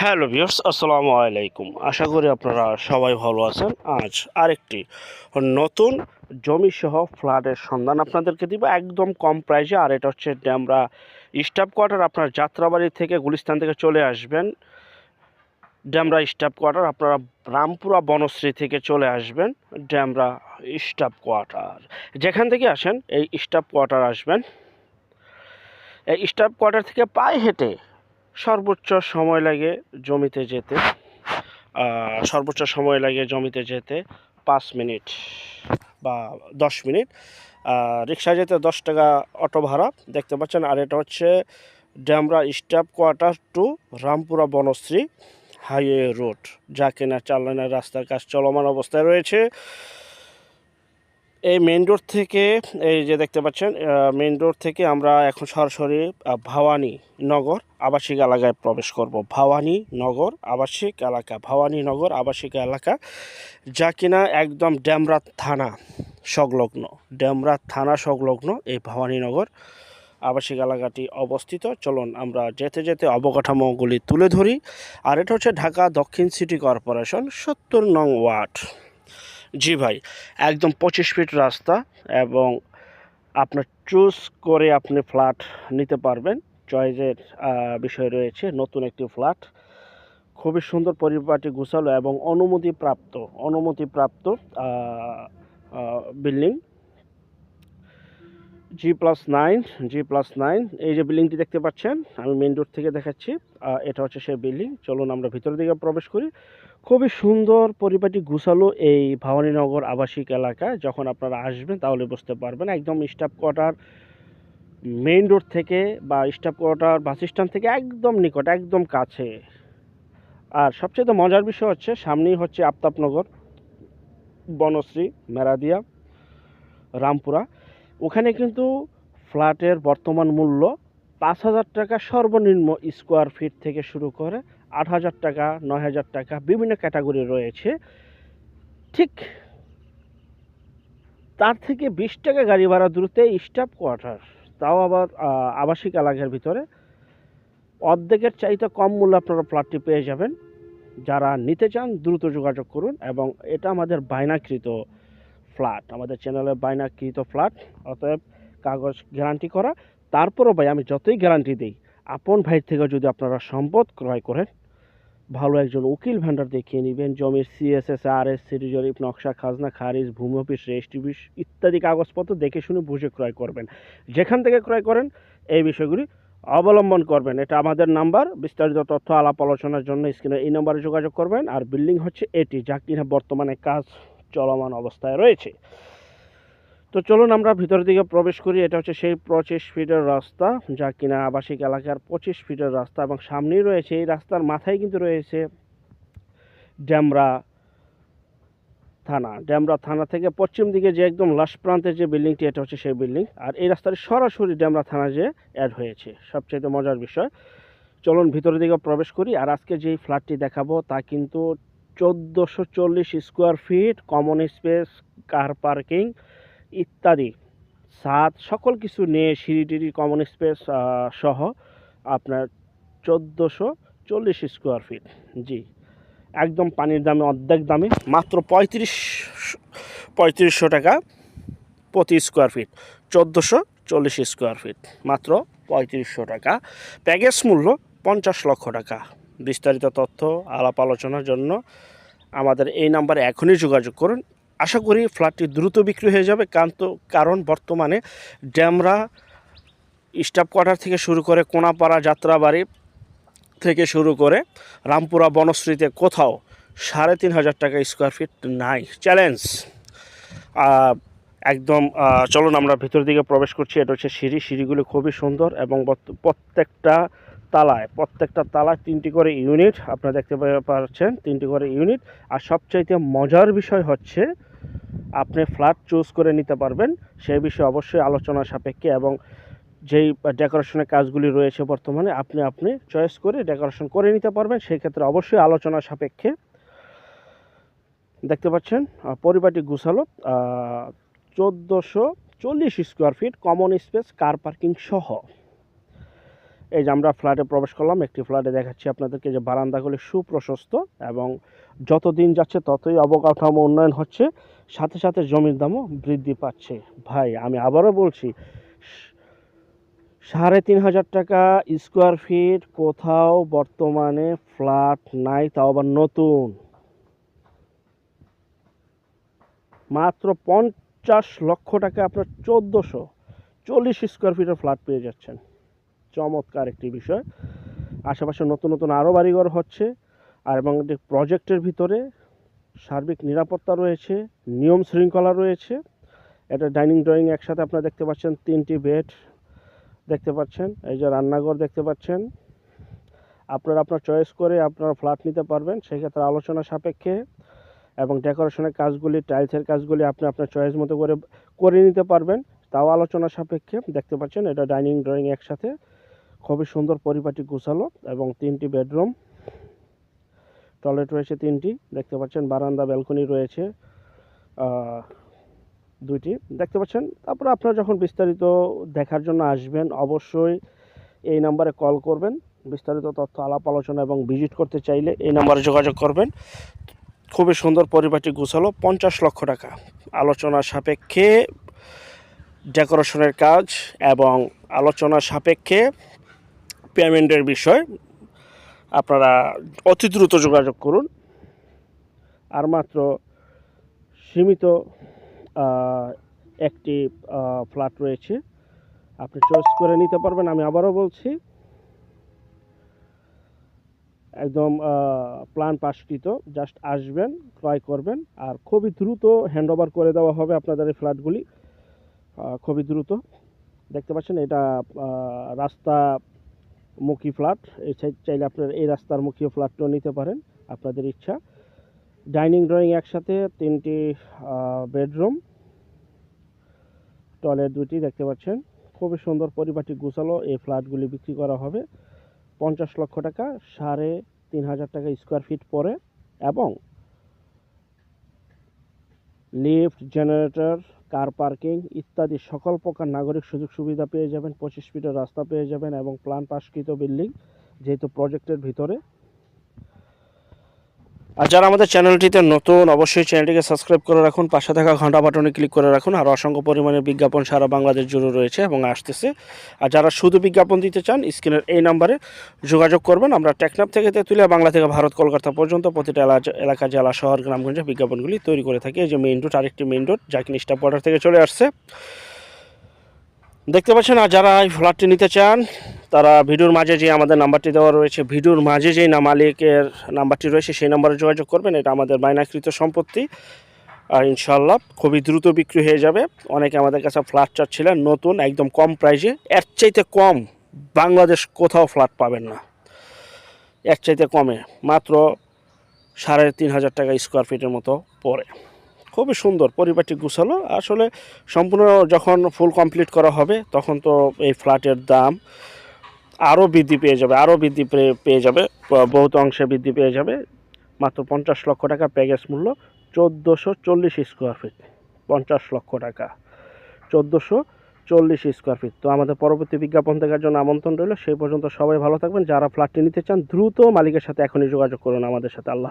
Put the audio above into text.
Hello viewers, আসসালামু আলাইকুম। আশা করি আপনারা সবাই ভালো আছেন। আজ আরেকটি নতুন জমিসহ ফ্ল্যাটের সন্ধান আপনাদেরকে দিব একদম কম প্রাইসে। আর এটা হচ্ছে ড্যামরা স্টাফ কোয়ার্টার। আপনার যাত্রাবাড়ি থেকে গুলিস্তান থেকে চলে আসবেন ড্যামরা স্টাফ কোয়ার্টার, আপনারা রামপুরা বনশ্রী থেকে চলে আসবেন ড্যামরা স্টাফ কোয়ার্টার। যেখান থেকে আসেন এই স্টাফ কোয়ার্টার আসবেন। এই স্টাফ কোয়ার্টার থেকে পায়ে হেঁটে সর্বোচ্চ সময় লাগে জমিতে যেতে, সর্বোচ্চ সময় লাগে জমিতে যেতে 5 মিনিট বা 10 মিনিট। রিক্সায় যেতে 10 টাকা অটো ভাড়া দেখতে পাচ্ছেন। আর এটা হচ্ছে Demra staff quarter to Rampura Banasree highway road, যা কিনা 4 লেনের রাস্তার কাজ চলমান অবস্থায় রয়েছে। এই মেইন রোড থেকে, এই যে দেখতে পাচ্ছেন, মেইন রোড থেকে আমরা এখন সরাসরি ভবানী নগর আবাসিক এলাকায় প্রবেশ করব। ভবানী নগর আবাসিক এলাকা, যা কিনা একদম ড্যামরা থানা সংলগ্ন এই ভবানীনগর আবাসিক এলাকাটি অবস্থিত। চলুন আমরা যেতে যেতে অবকাঠামোগুলি তুলে ধরি। আর এটা হচ্ছে ঢাকা দক্ষিণ সিটি কর্পোরেশন 70 নং ওয়ার্ড। জি ভাই, একদম 25 ফিট রাস্তা এবং আপনার চুজ করে আপনি ফ্ল্যাট নিতে পারবেন। চয়েসের বিষয় রয়েছে। নতুন একটি ফ্ল্যাট, খুবই সুন্দর, পরিপাটি, গোছালো এবং অনুমতিপ্রাপ্ত বিল্ডিং। G+9 এই যে বিল্ডিংটি দেখতে পাচ্ছেন, আমি মেইন রোড থেকে দেখাচ্ছি। এটা হচ্ছে সেই বিল্ডিং। চলুন আমরা ভিতরের দিকে প্রবেশ করি। খুবই সুন্দর, পরিপাটি, গোছালো এই ভবানীনগর আবাসিক এলাকা। যখন আপনারা আসবেন তাহলে বুঝতে পারবেন। একদম স্টাফ কোয়ার্টার মেইন রোড থেকে বা স্টাফ কোয়ার্টার বাস স্ট্যান্ড থেকে একদম নিকট, একদম কাছে। আর সবচেয়ে মজার বিষয় হচ্ছে সামনেই হচ্ছে আফতাবনগর, বনশ্রী, মেরাদিয়া, রামপুরা। ওখানে কিন্তু ফ্ল্যাটের বর্তমান মূল্য 5,000 টাকা সর্বনিম্ন স্কোয়ার ফিট থেকে শুরু করে 8,000 টাকা, 9,000 টাকা, বিভিন্ন ক্যাটাগরি রয়েছে। ঠিক তার থেকে 20 টাকা গাড়ি ভাড়া দূরত্বে স্টাফ কোয়ার্টার, তাও আবার আবাসিক এলাকার ভিতরে। অর্ধেকের চাইতে কম মূল্যে আপনারা ফ্ল্যাটটি পেয়ে যাবেন। যারা নিতে চান দ্রুত যোগাযোগ করুন। এবং এটা আমাদের বায়নাকৃত ফ্ল্যাট, আমাদের চ্যানেলের বায়নাকৃত ফ্ল্যাট, অতএব কাগজ গ্যারান্টি করা। তারপরও ভাই, আমি যতই গ্যারান্টি দিই, আপন ভাইয়ের থেকে যদি আপনারা সম্পদ ক্রয় করেন, ভালো একজন উকিল ভেন্ডার দেখিয়ে নেবেন। জমির CSS, RS, সিটি জরিপ, নকশা, খাজনা খারিজ, ভূমি অফিস, রেজিস্ট্রি অফিস ইত্যাদি কাগজপত্র দেখে শুনে বুঝে ক্রয় করবেন। যেখান থেকে ক্রয় করেন এই বিষয়গুলি অবলম্বন করবেন। এটা আমাদের নাম্বার। বিস্তারিত তথ্য আলাপ আলোচনার জন্য স্ক্রিনে এই নম্বরে যোগাযোগ করবেন। আর বিল্ডিং হচ্ছে এটি, যা কিনা বর্তমানে কাজ চলমান অবস্থায় রয়েছে। তো চলুন আমরা ভিতরের দিকে প্রবেশ করি। এটা হচ্ছে সেই 25 ফিটের রাস্তা, যা কিনা আবাসিক এলাকার 25 ফিটের রাস্তা। এবং সামনেই রয়েছে, এই রাস্তার মাথায় কিন্তু রয়েছে ড্যামরা থানা থেকে পশ্চিম দিকে যে একদম লাস্ট প্রান্তের যে বিল্ডিংটি, এটা হচ্ছে সেই বিল্ডিং। আর এই রাস্তার সরাসরি ড্যামরা থানা যে অ্যাড হয়েছে। সবচেয়ে মজার বিষয়, চলুন ভিতরের দিকে প্রবেশ করি। আর আজকে যেই ফ্ল্যাটটি দেখাবো তা কিন্তু 1440 square feet, common space, car parking ইত্যাদি, ছাদ, সকল কিছু নিয়ে, সিঁড়ি কমন স্পেস সহ আপনার 1440 স্কোয়ার ফিট। জি, একদম পানির দামে, অর্ধেক দামে, মাত্র 3500 টাকা প্রতি স্কোয়ার ফিট। 1440 স্কোয়ার ফিট, মাত্র 3500 টাকা। প্যাকেজ মূল্য 50 লক্ষ টাকা। বিস্তারিত তথ্য আলাপ আলোচনার জন্য আমাদের এই নাম্বারে এখনই যোগাযোগ করুন। আশা করি ফ্ল্যাটটি দ্রুত বিক্রি হয়ে যাবে। কারণ বর্তমানে ড্যামরা স্টাফ কোয়ার্টার থেকে শুরু করে কোনাপাড়া, যাত্রাবাড়ি থেকে শুরু করে রামপুরা বনশ্রীতে কোথাও 3,500 টাকা স্কোয়ার ফিট নাই। চ্যালেঞ্জ। একদম চলুন আমরা ভিতর দিকে প্রবেশ করছি। এটা হচ্ছে সিঁড়িগুলো খুবই সুন্দর এবং প্রত্যেকটা তালায় 3টি করে ইউনিট আপনারা দেখতে পাচ্ছেন, 3টি করে ইউনিট। আর সবচাইতে মজার বিষয় হচ্ছে আপনি ফ্ল্যাট চুজ করে নিতে পারবেন। সেই বিষয়ে অবশ্যই আলোচনা সাপেক্ষে, এবং যেই ডেকোরেশনের কাজগুলি রয়েছে বর্তমানে আপনি চয়েস করে ডেকোরেশন করে নিতে পারবেন। সেই ক্ষেত্রে অবশ্যই আলোচনা সাপেক্ষে। দেখতে পাচ্ছেন পরিপাটি গোছালো, 1440 square feet, common space, car parking সহ। এই যে আমরা ফ্ল্যাটে প্রবেশ করলাম, একটি ফ্ল্যাটে দেখাচ্ছি আপনাদেরকে যে বারান্দাগুলি সুপ্রশস্ত এবং যত দিন যাচ্ছে ততই অবকাঠামো উন্নয়ন হচ্ছে, সাথে সাথে জমির দামও বৃদ্ধি পাচ্ছে। ভাই আমি আবারও বলছি, ৩,৫০০ টাকা স্কোয়ার ফিট কোথাও বর্তমানে ফ্ল্যাট নাই, তাও আবার নতুন। মাত্র 50 লক্ষ টাকা আপনার 1440 স্কোয়ার ফিটের ফ্ল্যাট পেয়ে যাচ্ছেন। চমৎকার একটি বিষয়। আশেপাশে নতুন নতুন আরও বাড়িঘর হচ্ছে, আর এবং একটি প্রজেক্টের ভিতরে সার্বিক নিরাপত্তা রয়েছে, নিয়ম শৃঙ্খলা রয়েছে। এটা ডাইনিং ড্রয়িং একসাথে আপনারা দেখতে পাচ্ছেন, 3টি বেড দেখতে পাচ্ছেন, এই যে রান্নাঘর দেখতে পাচ্ছেন। আপনারা আপনার চয়েস করে আপনারা ফ্ল্যাট নিতে পারবেন, সেক্ষেত্রে আলোচনা সাপেক্ষে এবং ডেকোরেশনের কাজগুলি, টাইলসের কাজগুলি আপনি আপনার চয়েস মতো করে নিতে পারবেন, তাও আলোচনা সাপেক্ষে। দেখতে পাচ্ছেন এটা ডাইনিং ড্রয়িং একসাথে, খুবই সুন্দর পরিপাটি গোছালো এবং 3টি বেডরুম, টয়লেট রয়েছে 3টি দেখতে পাচ্ছেন, বারান্দা ব্যালকনি রয়েছে 2টি দেখতে পাচ্ছেন। তারপরে আপনারা যখন বিস্তারিত দেখার জন্য আসবেন অবশ্যই এই নাম্বারে কল করবেন। বিস্তারিত তথ্য আলাপ আলোচনা এবং ভিজিট করতে চাইলে এই নাম্বারে যোগাযোগ করবেন। খুবই সুন্দর পরিপাটি গোছালো, 50 লক্ষ টাকা আলোচনা সাপেক্ষে ডেকোরেশনের কাজ এবং আলোচনা সাপেক্ষে পেমেন্টের বিষয়। আপনারা অতি দ্রুত যোগাযোগ করুন। আর মাত্র সীমিত একটি ফ্ল্যাট রয়েছে, আপনি চয়েস করে নিতে পারবেন। আমি আবারও বলছি, একদম প্ল্যান পাসকৃত, জাস্ট আসবেন, ক্রয় করবেন, আর খুবই দ্রুত হ্যান্ডওভার করে দেওয়া হবে আপনাদের এই ফ্ল্যাটগুলি, খুবই দ্রুত। দেখতে পাচ্ছেন এটা রাস্তামুখী ফ্ল্যাট, এই চাইলে আপনার এই রাস্তার মুখী ফ্ল্যাটটাও নিতে পারেন, আপনাদের ইচ্ছা। ডাইনিং ড্রয়িং একসাথে, 3টি বেডরুম, টয়লেট 2টি দেখতে পাচ্ছেন। খুবই সুন্দর পরিপাটি গোছালো এই ফ্ল্যাটগুলি বিক্রি করা হবে 50 লক্ষ টাকা, 3,৫০০ টাকা স্কোয়ার ফিট পরে, এবং লিফট, জেনারেটর, কার পার্কিং ইত্যাদি সকল প্রকার নাগরিক সুযোগ সুবিধা পেয়ে যাবেন। 25 ফিটের রাস্তা পেয়ে যাবেন এবং প্ল্যান পাসকৃত বিল্ডিং, যেহেতু প্রজেক্টের ভিতরে। আর যারা আমাদের চ্যানেলটিতে নতুন, অবশ্যই চ্যানেলটিকে সাবস্ক্রাইব করে রাখুন, পাশে থাকা ঘন্টা বাটনে ক্লিক করে রাখুন। আর অসংখ্য পরিমাণে বিজ্ঞাপন সারা বাংলাদেশ জুড়ে রয়েছে এবং আসতেছে। আর যারা শুধু বিজ্ঞাপন দিতে চান, স্ক্রিনের এই নাম্বারে যোগাযোগ করবেন। আমরা টেকনাফ থেকে তেঁতুলিয়া, বাংলা থেকে ভারত, কলকাতা পর্যন্ত প্রতিটা এলাকা, জেলা, শহর, গ্রামগঞ্জে বিজ্ঞাপনগুলি তৈরি করে থাকি। এই যে মেইন রোড, আরেকটি মেইন রোড যা কিনা স্টাফ বর্ডার থেকে চলে আসছে, দেখতে পাচ্ছেন। আর যারা এই ফ্ল্যাটটি নিতে চান তারা ভিডিওর মাঝে যে আমাদের নাম্বারটি দেওয়া রয়েছে, ভিডিওর মাঝে যেই মালিকের নাম্বারটি রয়েছে সেই নাম্বারে যোগাযোগ করবেন। এটা আমাদের বায়নাকৃত সম্পত্তি, আর ইনশাআল্লাহ খুবই দ্রুত বিক্রি হয়ে যাবে। অনেকে আমাদের কাছে ফ্ল্যাট চাচ্ছিলেন নতুন, একদম কম প্রাইসে, এর চাইতে কম বাংলাদেশ কোথাও ফ্ল্যাট পাবেন না, এর চাইতে কমে, মাত্র 3,৫০০ টাকা স্কোয়ার ফিটের মতো পড়ে। খুবই সুন্দর পরিপাটি গুছালো। আসলে সম্পূর্ণ যখন ফুল কমপ্লিট করা হবে তখন তো এই ফ্ল্যাটের দাম আরও বৃদ্ধি পেয়ে যাবে, বহুত অংশে বৃদ্ধি পেয়ে যাবে। মাত্র 50 লক্ষ টাকা প্যাকেজ মূল্য, 1440 স্কোয়ার ফিট, 50 লক্ষ টাকা 1440 স্কোয়ার ফিট। তো আমাদের পরবর্তী বিজ্ঞাপন দেখার জন্য আমন্ত্রণ রইল। সেই পর্যন্ত সবাই ভালো থাকবেন। যারা ফ্ল্যাটটি নিতে চান দ্রুত মালিকের সাথে এখনই যোগাযোগ করুন আমাদের সাথে। আল্লাহ।